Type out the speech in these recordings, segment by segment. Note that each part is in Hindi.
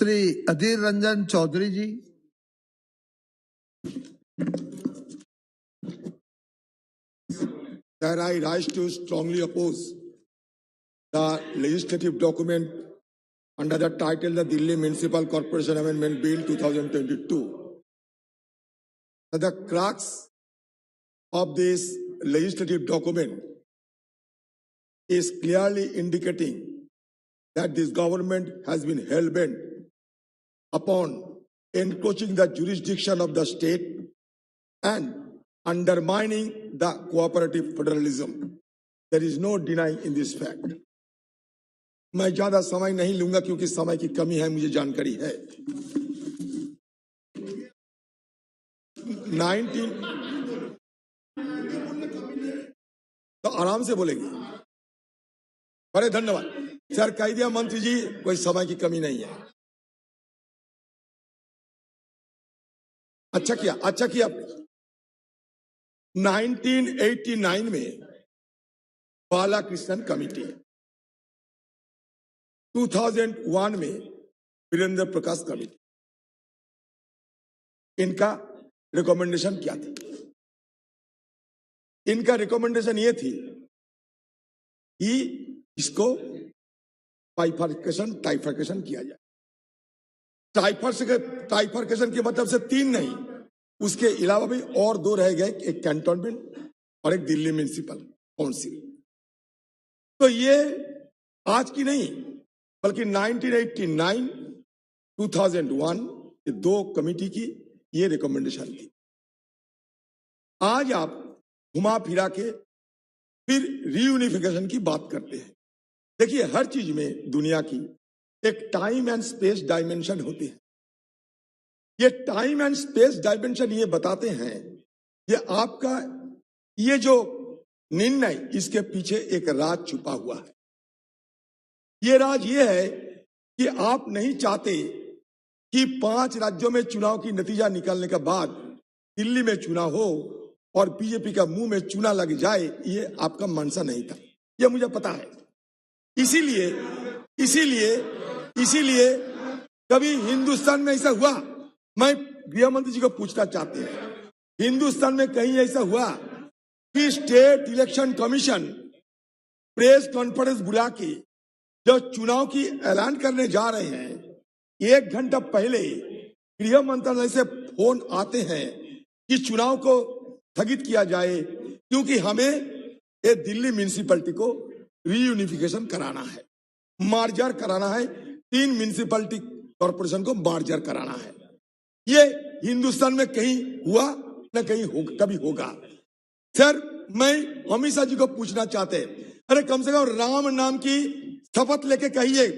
Shri Adhir Ranjan Chaudhary ji. That I rise to strongly oppose the legislative document under the title the Delhi Municipal Corporation Amendment Bill 2022. The crux of this legislative document is clearly indicating that this government has been hell-bent upon encroaching the jurisdiction of the state and undermining the cooperative federalism. There is no denying in this fact. मैं ज्यादा समय नहीं लूंगा क्योंकि समय की कमी है, मुझे जानकारी है। 19 तो आराम से बोलेंगे। बड़े धन्यवाद सर, कह दिया मंत्री जी, कोई समय की कमी नहीं है। अच्छा किया 1989 में बालाकृष्णन कमेटी, 2001 में वीरेंद्र प्रकाश कमेटी, इनका रिकमेंडेशन क्या थी? इनका रिकमेंडेशन ये थी कि इसको टाइफरकेशन किया जाए। टाइफरकेशन के मतलब से 3 नहीं, उसके अलावा भी और 2 रह गए, एक कैंटोनमेंट और एक दिल्ली म्युनिसिपल काउंसिल। तो ये आज की नहीं बल्कि 1989, 2001 ये 2 कमेटी की ये रिकमेंडेशन थी। आज आप घुमा फिरा के फिर रीयूनिफिकेशन की बात करते हैं। देखिए, हर चीज में दुनिया की एक टाइम एंड स्पेस डायमेंशन होती है। ये टाइम एंड स्पेस डायमेंशन ये बताते हैं ये आपका ये जो निर्णय, इसके पीछे एक राज छुपा हुआ है। ये राज ये है कि आप नहीं चाहते कि 5 राज्यों में चुनाव की नतीजा निकलने के बाद दिल्ली में चुनाव हो और बीजेपी का मुंह में चूना लग जाए। ये आपका मंशा नहीं था, ये मुझे पता है। इसीलिए कभी हिंदुस्तान में ऐसा हुआ? मैं गृह मंत्री जी को पूछना चाहते हैं, हिंदुस्तान में कहीं ऐसा हुआ कि state election commission press conference बुला के जो चुनाव की ऐलान करने जा रहे हैं, 1 घंटा पहले गृह मंत्रालय से फोन आते हैं कि चुनाव को स्थगित किया जाए क्योंकि हमें ये दिल्ली म्युनिसिपैलिटी को रीयूनिफिकेशन कराना है, मार्जर कराना है, 3 म्युनिसिपैलिटी कॉर्पोरेशन को मार्जर कराना है। ये हिंदुस्तान में कहीं हुआ न कहीं कभी होगा। सर, मैं अमित शाह जी को पूछना चाहते हैं, अरे कम से कम राम नाम की शपथ लेके कहिए,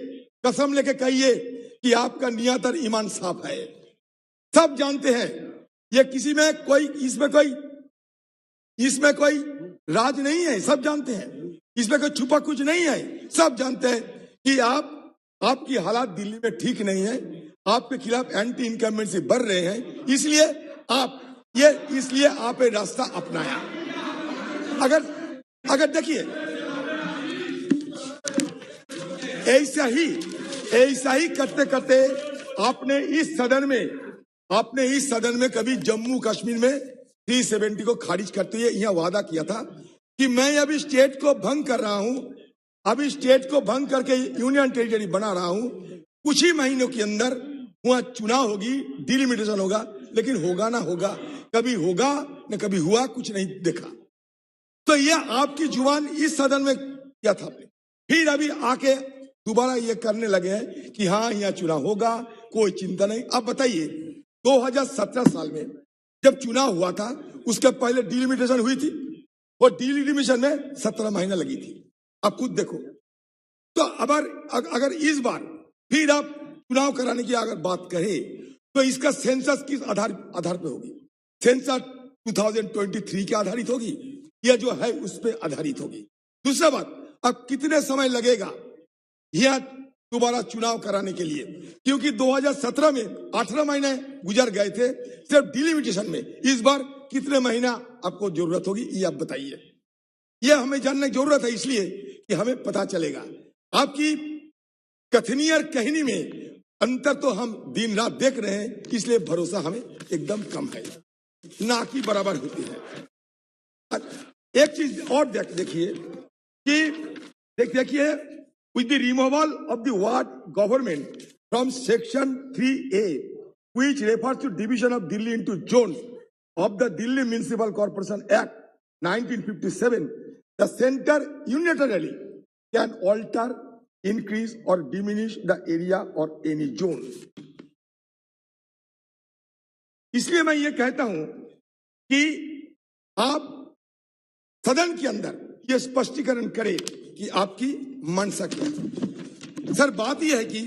कसम लेके कहिए कि आपका नियत और ईमान साफ है। सब जानते हैं ये किसी में कोई इसमें कोई राज नहीं है, सब जानते हैं। इसमें कोई छुपा कुछ नहीं है, सब जानते हैं कि आपकी हालात दिल्ली में ठीक नहीं है, आपके खिलाफ एंटी इनकम्बेंसी बढ़ रहे हैं, इसलिए आप ये रास्ता अपनाया। अगर देखिए, ऐसा ही करते करते आपने इस सदन में कभी जम्मू कश्मीर में 370 को खारिज करते हुए यह वादा किया था कि मैं अभी स्टेट को भंग कर रहा हूं, अभी स्टेट को भंग करके यूनियन टेरिटरी बना रहा हूं, कुछ ही महीनों के अंदर वहां चुनाव होगी, डिलिमिटेशन होगा, लेकिन होगा ना होगा, कभी होगा न कभी हुआ, कुछ नहीं देखा। तो यह आपकी जुबान इस सदन में क्या था, फिर अभी आके दोबारा ये करने लगे हैं कि हाँ यहाँ चुनाव होगा, कोई चिंता नहीं। अब बताइए, 2017 साल में जब चुनाव हुआ था उसके पहले डिलिमिटेशन हुई थी, और डिलिमिटेशन में 17 महीना लगी थी। अब खुद देखो। तो अगर इस बार फिर आप चुनाव कराने की अगर बात करें तो इसका सेंसस किस आधार पे होगी? सेंसस 2023 के आधारित होगी या जो है उस पर आधारित होगी? दूसरा बात, अब कितने समय लगेगा यह दोबारा चुनाव कराने के लिए? क्योंकि 2017 में 18 महीने गुजर गए थे सिर्फ डिलिमिटेशन में, इस बार कितने महीना आपको जरूरत होगी ये आप बताइए। यह हमें जानने की जरूरत है, इसलिए कि हमें पता चलेगा। आपकी कथनी और कहनी में अंतर तो हम दिन रात देख रहे हैं, इसलिए भरोसा हमें एकदम कम है, ना कि बराबर होती है। एक चीज और देखिए कि देखिए with the removal of the word government from section 3A, which refers to division of Delhi into zones of the Delhi Municipal Corporation Act 1957, the center unilaterally can alter, increase or diminish the area or any zone. इसलिए मैं ये कहता हूं कि आप सदन के अंदर ये स्पष्टीकरण करें कि आपकी मंशा क्या है। सर बात यह है कि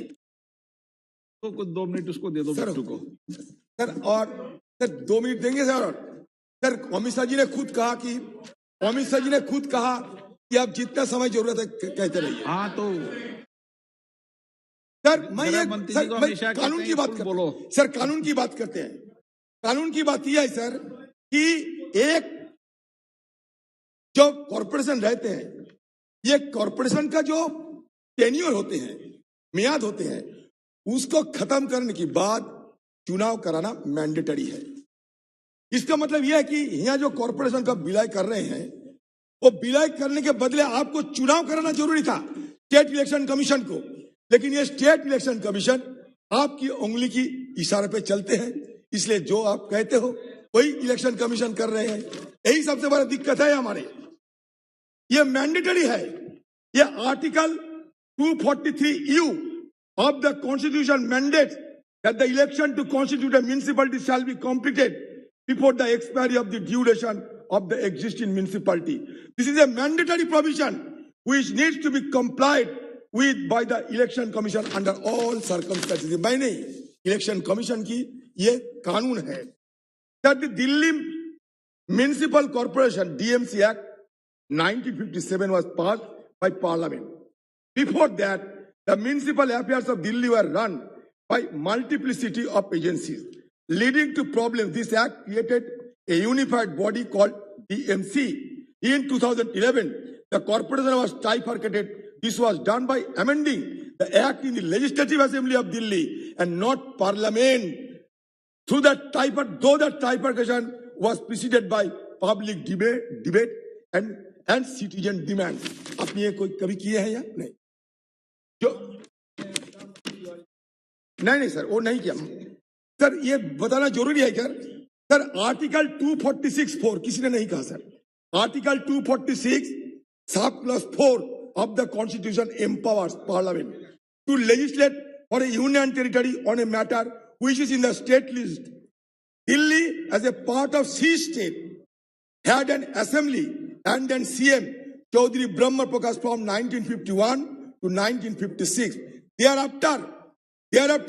तो कुछ 2 मिनट उसको दे दो बिट्टू को। सर और सर 2 मिनट देंगे सर। और सर अमित शाह जी ने खुद कहा कि आप जितना समय जरूरत है कहते रहिए। हाँ तो सर मैं कानून की बात बोलो सर, कानून की बात करते हैं। कानून की बात यह है सर कि एक जो कॉर्पोरेशन रहते हैं, ये कॉर्पोरेशन का जो टेन्योर होते हैं, मियाद होते हैं, उसको खत्म करने के बाद चुनाव कराना मैंडेटरी है। इसका मतलब यह है कि यहां जो कॉर्पोरेशन का विलय कर रहे हैं, वो विलय करने के बदले आपको चुनाव कराना जरूरी था स्टेट इलेक्शन कमीशन को, लेकिन ये स्टेट इलेक्शन कमीशन आपकी उंगली की इशारे पे चलते हैं, इसलिए जो आप कहते हो वही इलेक्शन कमीशन कर रहे हैं। यही सबसे बड़ा दिक्कत है हमारे। ये मैंडेटरी है, ये article 243U of the Constitution mandates that the election to constitute a municipality shall be completed before the expiry of the duration of the existing municipality. This is a mandatory provision which needs to be complied with by the election commission under all circumstances. by नहीं, election commission की ये कानून है। That the Delhi Municipal Corporation DMC Act 1957 was passed by Parliament. Before that, the municipal affairs of Delhi were run by multiplicity of agencies, leading to problems. This act created a unified body called DMC. In 2011, the corporation was trifurcated. This was done by amending the act in the Legislative Assembly of Delhi and not Parliament. Though the trifurcation was preceded by public debate and citizen demand. आपने ये कोई कभी किए हैं या नहीं? जो नहीं सर, वो नहीं किया सर। ये बताना जरूरी है सर। आर्टिकल 246(4) किसी ने नहीं कहा sir. Article 246(4) of the Constitution empowers Parliament to legislate for a union territory on a matter which is in the state list. Delhi, as a part of C state, had an assembly and an CM, Chaudhry Brahma Prakash, from 1951 to 1956. Thereafter,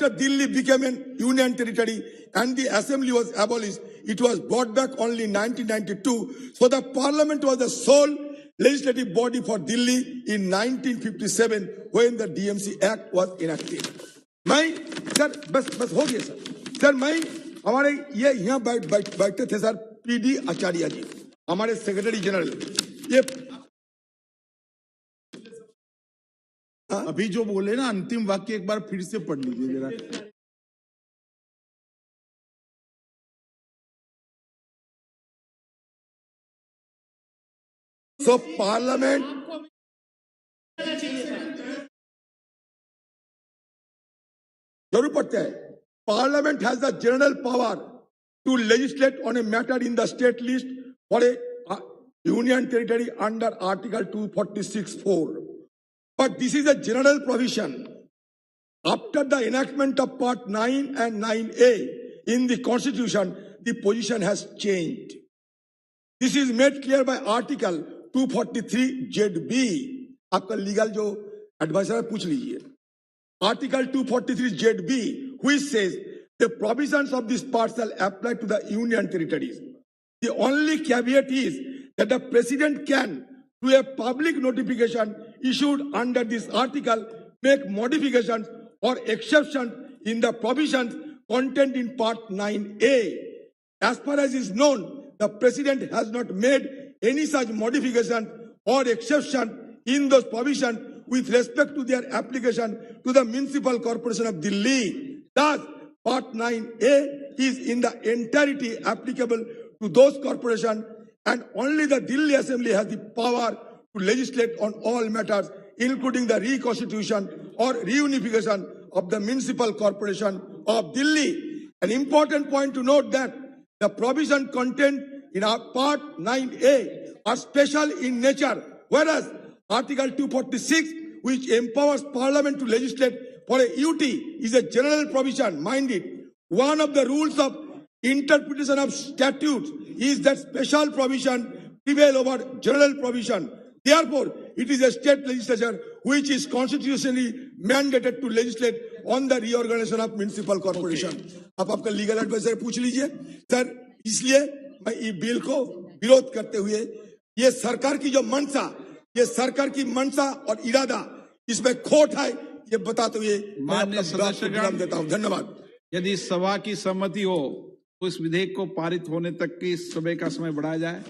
Delhi became a union territory and the assembly was abolished. It was brought back only in 1992. So the parliament was the sole legislative body for Delhi in 1957 when the DMC Act was enacted. मैं सर बस हो गया सर। मैं हमारे ये यहाँ बैठते थे सर PD आचार्य जी, हमारे सेक्रेटरी जनरल। ये अभी जो बोले ना अंतिम वाक्य एक बार फिर से पढ़ लीजिए जरा। So Parliament जरूर पढ़ते हैं। Parliament has the general power to legislate on a matter in the state list for a union territory under Article 246(4). But this is a general provision. After the enactment of Part 9 and 9A in the Constitution, the position has changed. This is made clear by Article 243(ZB). आपका लीगल जो एडवाइजर है पूछ लीजिए। Article 243(ZB), which says the provisions of this part shall apply to the union territories. The only caveat is that the president can, through a public notification issued under this article, make modifications or exceptions in the provisions contained in Part 9A. As far as is known, the president has not made any such modification or exception in those provisions with respect to their application to the Municipal Corporation of Delhi. Thus, Part 9A is in the entirety applicable to those corporations, and only the Delhi Assembly has the power to legislate on all matters, including the reconstitution or reunification of the Municipal Corporation of Delhi. An important point to note that the provision contained in our Part 9A are special in nature, whereas Article 246, which empowers Parliament to legislate for a UT, is a general provision. Mind it, one of the rules of interpretation of statutes is that special provision prevail over general provision. Therefore, it is a state legislature which is constitutionally mandated to legislate on the reorganization of municipal corporation. अब आपका लीगल एडवाइजर पूछ लीजिए सर, इसलिए मैं ये बिल को विरोध करते हुए ये सरकार की जो मंशा, ये सरकार की मंशा और इरादा इसमें खोट है, ये बताते हुए मैं अपना विराम देता हूं। धन्यवाद। यदि सभा की सहमति हो तो इस विधेयक को पारित होने तक की सभा का समय बढ़ाया जाए।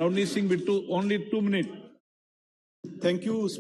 Ravneet Singh Bittu, only 2 minute. Thank you.